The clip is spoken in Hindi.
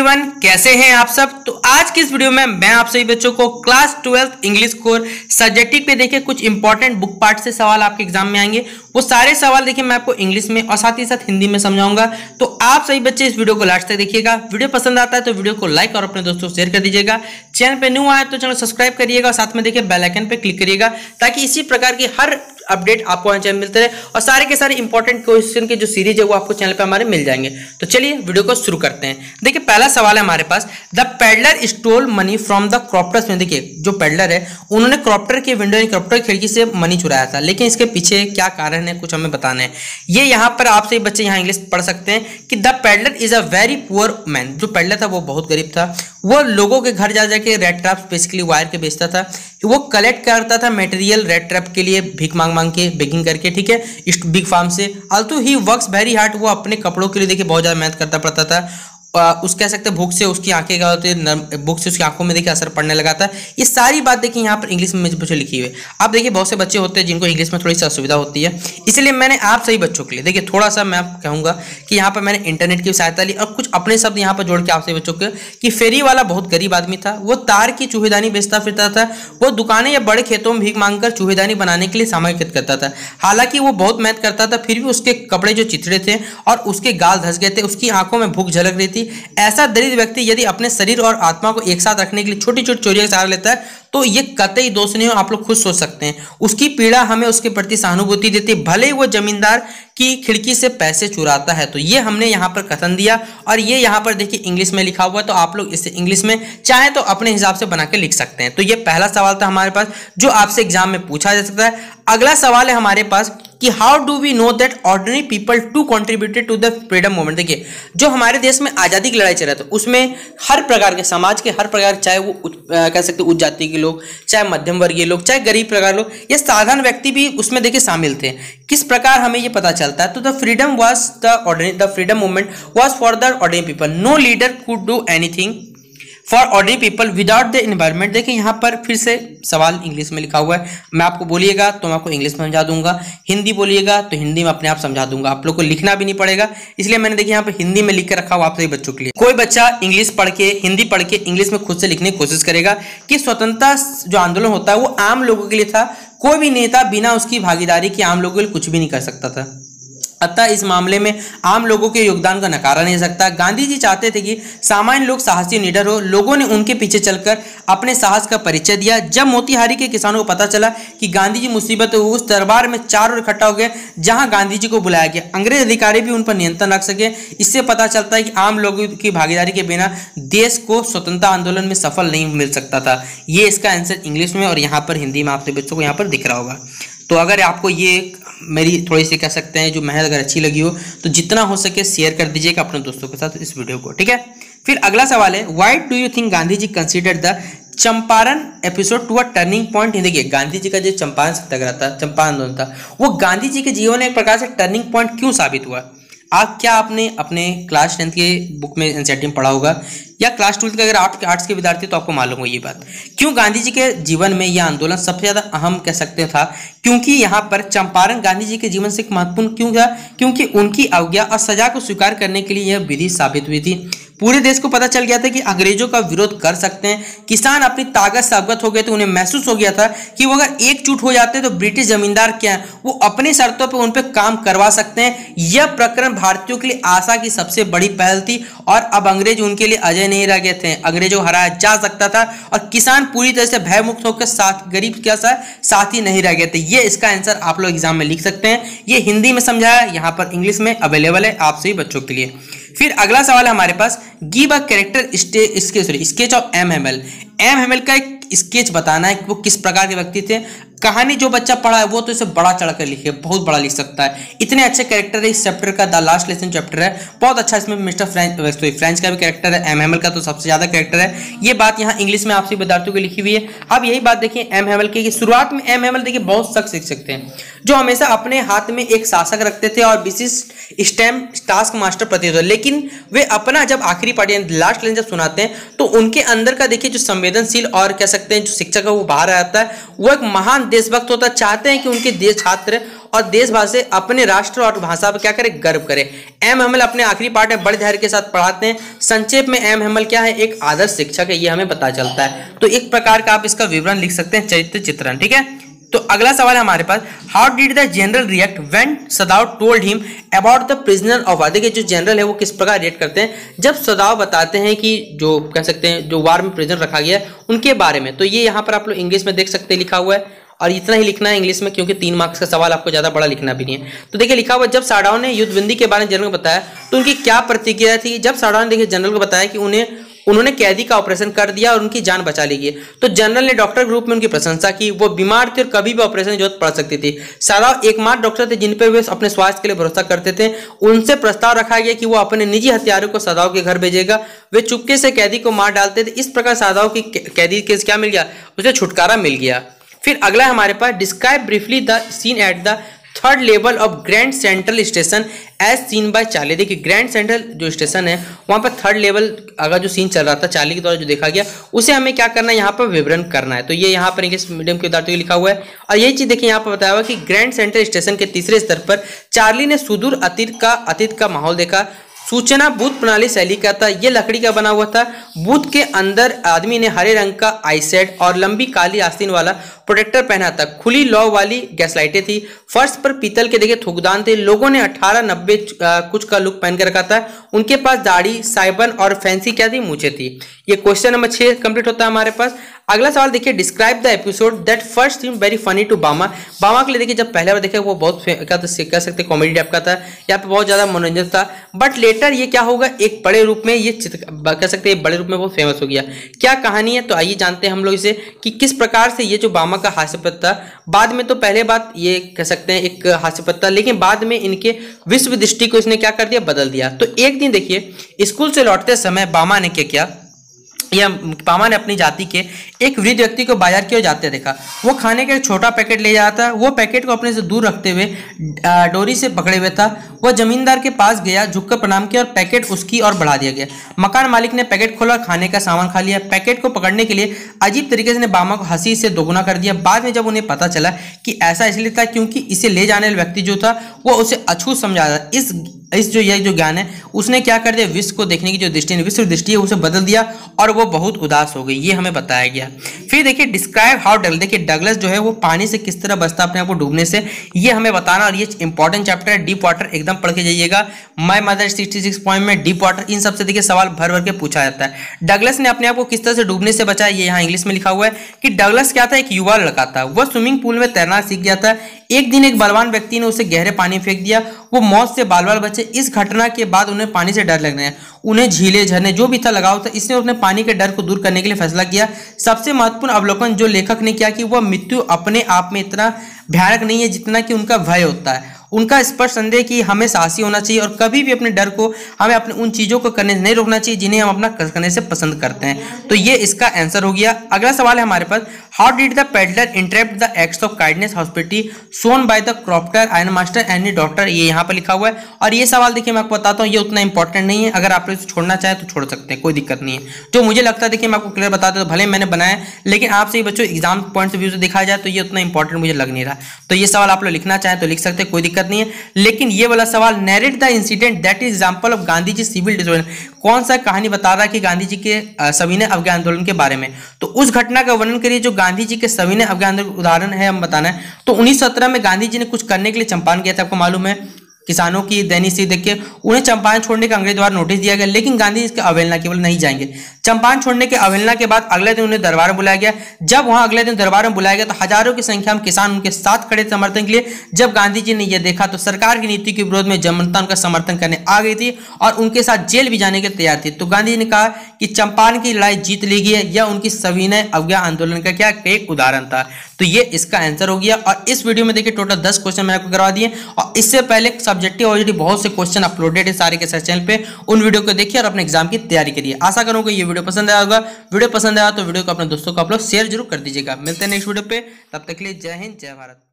एवरीवन, कैसे हैं आप सब। तो आज की इस वीडियो में मैं आप सभी बच्चों को क्लास 12 इंग्लिश कोर सब्जेक्टिव पे देखिए कुछ इंपॉर्टेंट बुक पार्ट से सवाल आपके एग्जाम में आएंगे। वो सारे सवाल देखिए मैं आपको इंग्लिश में और साथ ही साथ हिंदी में समझाऊंगा। तो आप सभी बच्चे इस वीडियो को लास्ट तक देखिएगा। वीडियो पसंद आता है तो वीडियो को लाइक और अपने दोस्तों को शेयर कर दीजिएगा। चैनल पे न्यू आए तो चैनल सब्सक्राइब करिएगा और साथ में देखिए बेल आइकन पे क्लिक करिएगा ताकि इसी प्रकार की हर अपडेट आपको चैनल मिलते रहे और सारे के सारे इंपॉर्टेंट क्वेश्चन के जो सीरीज है वो आपको चैनल पे हमारे मिल जाएंगे। तो चलिए वीडियो को शुरू करते हैं। देखिए पहला सवाल है हमारे पास, the peddler stole money from the crofters में। देखिए जो पेडलर है उन्होंने क्रॉप्टर के विंडो क्रॉप्टर खिड़की से मनी चुराया था, लेकिन इसके पीछे क्या कारण है कुछ हमें बताना है। ये यहाँ पर आप सभी बच्चे यहाँ इंग्लिश पढ़ सकते हैं कि the peddler is a very poor man. जो पेडलर था वो बहुत गरीब था। वो लोगों के घर जा जाके रेड ट्रैप्स बेसिकली वायर के बेचता था। वो कलेक्ट करता था मटेरियल रेड ट्रैप के लिए भीख मांग मांग के, बेगिंग करके, ठीक है, इस बिग फार्म से। Also he works very hard. वो अपने कपड़ों के लिए देखिए बहुत ज्यादा मेहनत करता पड़ता था। उस कह सकते हैं भूख से उसकी आंखें क्या होती है, भूख से उसकी आंखों में देखिए असर पड़ने लगा था। ये सारी बात देखिए यहाँ पर इंग्लिश में मुझे लिखी हुई है। आप देखिए बहुत से बच्चे होते हैं जिनको इंग्लिश में थोड़ी सी असुविधा होती है, इसलिए मैंने आप सही बच्चों के लिए देखिए थोड़ा सा मैं कहूँगा कि यहाँ पर मैंने इंटरनेट की सहायता ली और कुछ अपने शब्द यहाँ पर जोड़ के आप सही बच्चों के कि फेरी वाला बहुत गरीब आदमी था। वो तार की चूहेदानी बेचता फिरता था। वो दुकानें या बड़े खेतों में भीख मांगकर चूहेदानी बनाने के लिए सामग्री खरीद करता था। हालांकि वो बहुत मेहनत करता था, फिर भी उसके कपड़े जो चिथड़े थे और उसके गाल धंस गए थे, उसकी आंखों में भूख झलक रही थी। ऐसा दरिद्र व्यक्ति यदि अपने शरीर और आत्मा को एक साथ रखने के लिए छोटी छोटी चोरियों का सहारा लेता है तो ये कतई दोष नहीं हो। आप लोग खुद सोच सकते हैं। उसकी पीड़ा हमें उसके प्रति सहानुभूति देती, भले ही वो जमींदार की खिड़की से पैसे चुराता है। तो ये हमने यहाँ पर कथन दिया और ये यहाँ पर देखिए इंग्लिश में लिखा हुआ है। तो आप लोग इसे इंग्लिश में चाहे तो अपने हिसाब से बना के लिख सकते हैं। तो ये पहला सवाल था हमारे पास जो आपसे एग्जाम में पूछा जा सकता है। अगला सवाल है हमारे पास कि how do we know that ordinary people to contributed to the freedom movement. देखिए जो हमारे देश में आज़ादी की लड़ाई चल रहा था उसमें हर प्रकार के समाज के हर प्रकार, चाहे वो कह सकते उच्च जाति के लोग, चाहे मध्यम वर्गीय लोग, चाहे गरीब प्रकार लोग, ये साधारण व्यक्ति भी उसमें देखिए शामिल थे। किस प्रकार हमें ये पता चलता है, तो the freedom movement was for the ordinary people. No leader could do anything for ordinary people without the environment. देखिए यहाँ पर फिर से सवाल इंग्लिश में लिखा हुआ है। मैं आपको बोलिएगा तो मैं आपको इंग्लिश में समझा दूंगा, हिंदी बोलिएगा तो हिंदी में अपने आप समझा दूंगा। आप लोग को लिखना भी नहीं पड़ेगा, इसलिए मैंने देखिए यहाँ पर हिंदी में लिख के रखा हुआ आप सभी बच्चों के लिए। कोई बच्चा इंग्लिश पढ़ के, हिंदी पढ़ के इंग्लिश में खुद से लिखने की कोशिश करेगा कि स्वतंत्रता जो आंदोलन होता है वो आम लोगों के लिए था। कोई भी नेता बिना उसकी भागीदारी के आम लोगों के लिए कुछ भी नहीं कर सकता था। अतः इस मामले में आम लोगों के योगदान का नकारा नहीं सकता। गांधी जी चाहते थे कि सामान्य लोग साहसी निडर हो। लोगों ने उनके पीछे चलकर अपने साहस का परिचय दिया। जब मोतिहारी के किसानों को पता चला कि गांधी जी मुसीबत, उस दरबार में चारों ओर इकट्ठा हो गए जहां गांधी जी को बुलाया गया। अंग्रेज अधिकारी भी उन पर नियंत्रण रख सके। इससे पता चलता है कि आम लोगों की भागीदारी के बिना देश को स्वतंत्रता आंदोलन में सफल नहीं मिल सकता था। ये इसका आंसर इंग्लिश में और यहाँ पर हिंदी में आपके बच्चों को यहाँ पर दिख रहा होगा। तो अगर आपको ये मेरी थोड़ी सी कह सकते हैं जो मेहनत अगर अच्छी लगी हो तो जितना हो सके शेयर कर दीजिएगा अपने दोस्तों के साथ इस वीडियो को, ठीक है। फिर अगला सवाल है, why do you think Gandhi ji considered the Champaran episode to a turning point. देखिए गांधी जी का जो चंपारण सत्याग्रह था, चंपारण आंदोलन था, वो गांधी जी के जीवन में एक प्रकार से टर्निंग पॉइंट क्यों साबित हुआ। क्या आपने अपने क्लास 10 के बुक में एनसीईआरटी में पढ़ा होगा या क्लास 12 के अगर आप आर्ट्स के विद्यार्थी तो आपको मालूम हो ये बात। क्यों गांधी जी के जीवन में यह आंदोलन सबसे ज्यादा अहम कह सकते था, क्योंकि यहाँ पर चंपारण गांधी जी के जीवन से एक महत्वपूर्ण क्यों था, क्योंकि उनकी अवज्ञा और सजा को स्वीकार करने के लिए यह विधि साबित हुई थी। पूरे देश को पता चल गया था कि अंग्रेजों का विरोध कर सकते हैं। किसान अपनी ताकत से अवगत हो गए थे। उन्हें महसूस हो गया था कि वो अगर एकजुट हो जाते तो ब्रिटिश जमींदार क्या है वो अपनी शर्तों पर उन पर काम करवा सकते हैं। यह प्रकरण भारतीयों के लिए आशा की सबसे बड़ी पहल थी और अब अंग्रेज उनके लिए अजय नहीं रह गए थे। अंग्रेजों को हराया जा सकता था और किसान पूरी तरह से भयमुक्त होकर साथ गरीब क्या साथी नहीं रह गए थे। ये इसका आंसर आप लोग एग्जाम में लिख सकते हैं। ये हिंदी में समझाया, यहाँ पर इंग्लिश में अवेलेबल है आप सभी बच्चों के लिए। फिर अगला सवाल है हमारे पास, give a character sketch of M Hamel. M Hamel का एक स्केच बताना है कि वो किस प्रकार के व्यक्ति थे। कहानी जो बच्चा पढ़ा है वो तो इसे बड़ा चढ़कर लिखे, बहुत बड़ा लिख सकता है। इतने अच्छे कैरेक्टर है इस चैप्टर का। द लास्ट लेसन चैप्टर है, बहुत अच्छा। इसमें मिस्टर फ्रेंच का भी कैरेक्टर है। एम हेमल का तो सबसे ज्यादा कैरेक्टर है। ये बात यहाँ इंग्लिश में आपसे विद्यार्थियों को लिखी हुई है। अब यही बात देखिए एम हेमल की, शुरुआत में एम हेमल देखिए बहुत सख्त शिक्षक थे जो हमेशा अपने हाथ में एक शासक रखते थे और विशिष्ट स्टैम्प टास्क मास्टर प्रतीत होते, लेकिन वे अपना जब आखिरी पार्टी लास्ट लेसन जब सुनाते हैं तो उनके अंदर का देखिए जो संवेदनशील और कह सकते हैं जो शिक्षक है वो बाहर आता है। वो एक महान देशभक्त होता, चाहते हैं कि उनके देश छात्र और देशभाषा से अपने राष्ट्र और भाषा पर क्या करे, गर्व करे। एम हेमल अपने आखिरी पार्ट में बड़े धैर्य के साथ पढ़ाते हैं। संक्षेप में एम हेमल क्या है, एक आदर्श शिक्षक है, ये हमें पता चलता है। तो एक प्रकार का आप इसका विवरण लिख सकते हैं, चरित्र चित्रण। ठीक है, तो अगला सवाल है हमारे पास, how did the general react when Sadao told him about the prisoner of war. देखिए जो जनरल है वो किस प्रकार रिएक्ट करते हैं जब सदाव बताते हैं कि जो कह सकते हैं जो वार में प्रिजनर रखा गया है उनके बारे में। तो ये यहाँ पर आप लोग इंग्लिश में देख सकते हैं लिखा हुआ है, और इतना ही लिखना है इंग्लिश में क्योंकि 3 मार्क्स का सवाल, आपको ज्यादा बड़ा लिखना भी नहीं है। तो देखिए लिखा हुआ, जब सदाव ने युद्धबंदी के बारे में जनरल को बताया तो उनकी क्या प्रतिक्रिया थी। जब सदाव ने देखिए जनरल को बताया कि उन्होंने कैदी का ऑपरेशन कर दिया और उनकी जान बचा ली गई, तो जनरल ने डॉक्टर के रूप में उनकी प्रशंसा की। वो बीमार थे और कभी भी ऑपरेशन की जरूरत पड़ सकती थी। सदाव एकमात्र डॉक्टर थे जिन पर वे अपने स्वास्थ्य के लिए भरोसा करते थे। उनसे प्रस्ताव रखा गया कि वो अपने निजी हथियारों को सदाव के घर भेजेगा। वे चुपके से कैदी को मार डालते थे। इस प्रकार सदाव की कैदी के क्या मिल गया, उसे छुटकारा मिल गया। फिर अगला हमारे पास, describe briefly the scene at the 3rd level of Grand Central Station as seen by Charlie. देखिए ग्रैंड सेंट्रल जो स्टेशन है वहां पर 3rd लेवल अगर जो सीन चल रहा था चार्ली के द्वारा जो देखा गया उसे हमें क्या करना है, यहाँ पर विवरण करना है। तो ये यहाँ पर इंग्लिश मीडियम के विद्यार्थियों को लिखा हुआ है। और यही चीज देखिए यहाँ पर बताया हुआ कि ग्रैंड सेंट्रल स्टेशन के 3रे स्तर पर चार्ली ने सुदूर अतीत का माहौल देखा। सूचना बूथ प्रणाली शैली का था। यह लकड़ी का बना हुआ था। बूथ के अंदर आदमी ने हरे रंग का आईसेट और लंबी काली आस्तीन वाला प्रोटेक्टर पहना था। खुली लौ वाली गैस लाइटें थी। फर्श पर पीतल के देखिए थूकदान थे। लोगों ने 1890 कुछ का लुक पहन के रखा था। उनके पास दाढ़ी, साइबन और फैंसी क्या थी, मूछें थी। ये क्वेश्चन नंबर 6 कंप्लीट होता है हमारे पास। अगला सवाल देखिए, describe the episode that first seem very funny to Bama. Bama के लिए देखिए जब पहले बार देखे वो बहुत कह सकते कॉमेडी टाइप का था, यहाँ पे बहुत ज्यादा मनोरंजन था। बट लेटर ये क्या होगा, एक बड़े रूप में ये कह सकते हैं बड़े रूप में बहुत फेमस हो गया। क्या कहानी है, तो आइए जानते हैं हम लोग इसे कि किस प्रकार से ये जो बामा का हास्यपद था, बाद में तो पहले बात ये कह सकते हैं एक हास्यपद था, लेकिन बाद में इनके विश्व दृष्टि को इसने क्या कर दिया, बदल दिया। तो एक दिन देखिए स्कूल से लौटते समय बामा ने क्या किया, या बामा ने अपनी जाति के एक वृद्ध व्यक्ति को बाजार की ओर जाते देखा। वो खाने का एक छोटा पैकेट ले जाता। वो पैकेट को अपने से दूर रखते हुए डोरी से पकड़े हुए था। वह जमींदार के पास गया, झुककर प्रणाम किया और पैकेट उसकी ओर बढ़ा दिया गया। मकान मालिक ने पैकेट खोला और खाने का सामान खा लिया। पैकेट को पकड़ने के लिए अजीब तरीके से बामा को हंसी से दोगुना कर दिया। बाद में जब उन्हें पता चला कि ऐसा इसलिए था क्योंकि इसे ले जाने वाले व्यक्ति जो था वो उसे अछूत समझा था। इस जो ज्ञान है उसने क्या कर दिया, विश्व को देखने की जो दृष्टि है, विश्व दृष्टि है, उसे बदल दिया और वो बहुत उदास हो गई। ये हमें बताया गया। फिर देखिए डिस्क्राइब हाउ डगलस, देखिए डगलस जो है वो पानी से किस तरह बचता अपने आप को डूबने से, ये हमें बताना। और ये इंपॉर्टेंट चैप्टर है, डीप वाटर एकदम पढ़ के जाइएगा। माय मदर 66 पॉइंट में डीप वाटर, इन सबसे देखिए सवाल भर भर के पूछा जाता है। डगलस ने अपने आप को किस तरह से डूबने से बचाया, ये यहाँ इंग्लिश में लिखा हुआ है कि डगलस क्या था, एक युवा लड़का था। वह स्विमिंग पूल में तैरना सीख गया था। एक दिन एक बलवान व्यक्ति ने उसे गहरे पानी में फेंक दिया। वो मौत से बाल बाल बचे। इस घटना के बाद उन्हें पानी से डर लगने लगा। उन्हें झीले झरने जो भी था लगाव था, इसने उसने पानी के डर को दूर करने के लिए फैसला किया। सबसे महत्वपूर्ण अवलोकन जो लेखक ने किया कि वह मृत्यु अपने आप में इतना भयानक नहीं है जितना कि उनका भय होता है। उनका स्पष्ट संदेह कि हमें साहसी होना चाहिए और कभी भी अपने डर को, हमें अपने उन चीजों को करने से नहीं रोकना चाहिए जिन्हें हम अपना करने से पसंद करते हैं। तो ये इसका आंसर हो गया। अगला सवाल है हमारे पास, how did the peddler interrupt the acts of kindness hospitality shown by the crofter ironmaster and doctor, ये यहाँ पर लिखा हुआ है। और ये सवाल देखिए मैं आपको बताता हूँ, ये उतना इंपॉर्टेंट नहीं है। अगर आप इसे छोड़ना चाहे तो छोड़ सकते हैं, कोई दिक्कत नहीं है। जो मुझे लगता है देखिए मैं आपको क्लियर बता देता हूँ, भले मैंने बनाया लेकिन आपसे ही बच्चों एग्जाम पॉइंट ऑफ व्यू से देखा जाए तो ये उतना इंपॉर्टेंट मुझे लग नहीं रहा। तो ये सवाल आप लोग लिखना चाहें तो लिख सकते हैं, कोई दिक्कत नहीं है। लेकिन ये वाला सवाल, narrate the incident that is example of Gandhi ji civil disorder, कौन सा कहानी बता रहा है कि गांधी जी के सविनय अवज्ञा आंदोलन के बारे में। तो उस घटना का वर्णन करिए जो गांधी जी के सविनय अवज्ञा आंदोलन उदाहरण है, हम बताना है। तो 1917 में गांधी जी ने कुछ करने के लिए चंपारण गया था, आपको मालूम है। किसानों की दैनिक स्थिति देख के उन्हें चंपारण छोड़ने का अंग्रेज द्वारा नोटिस दिया गया, लेकिन गांधी जी इसकी अवहेलना केवल नहीं जाएंगे। चंपारण छोड़ने के अवहेलना के बाद अगले दिन उन्हें दरबार में बुलाया गया। जब वहां अगले दिन दरबार में बुलाया गया तो हजारों की संख्या में किसान उनके साथ खड़े समर्थन के लिए। जब गांधी जी ने यह देखा तो सरकार की नीति के विरोध में जनता उनका समर्थन करने आ गई थी और उनके साथ जेल भी जाने के तैयार थी। तो गांधी जी ने कहा कि चंपारण की लड़ाई जीत ली गई है, यह उनकी सविनय अवज्ञा आंदोलन का क्या एक उदाहरण था। तो ये इसका आंसर हो गया। और इस वीडियो में देखिए टोटल 10 क्वेश्चन मैंने आपको करवा दिए और इससे पहले सब्जेक्टिव ऑलरेडी बहुत से क्वेश्चन अपलोडेड है सारे के सारे चैनल पे, उन वीडियो को देखिए और अपने एग्जाम की तैयारी करिए। आशा करूंगा ये वीडियो पसंद आया होगा। वीडियो पसंद आया तो वीडियो को अपने दोस्तों को आप लोग शेयर जरूर कर दीजिएगा। मिलते हैं नेक्स्ट वीडियो पे, तब तक के लिए जय हिंद जय भारत।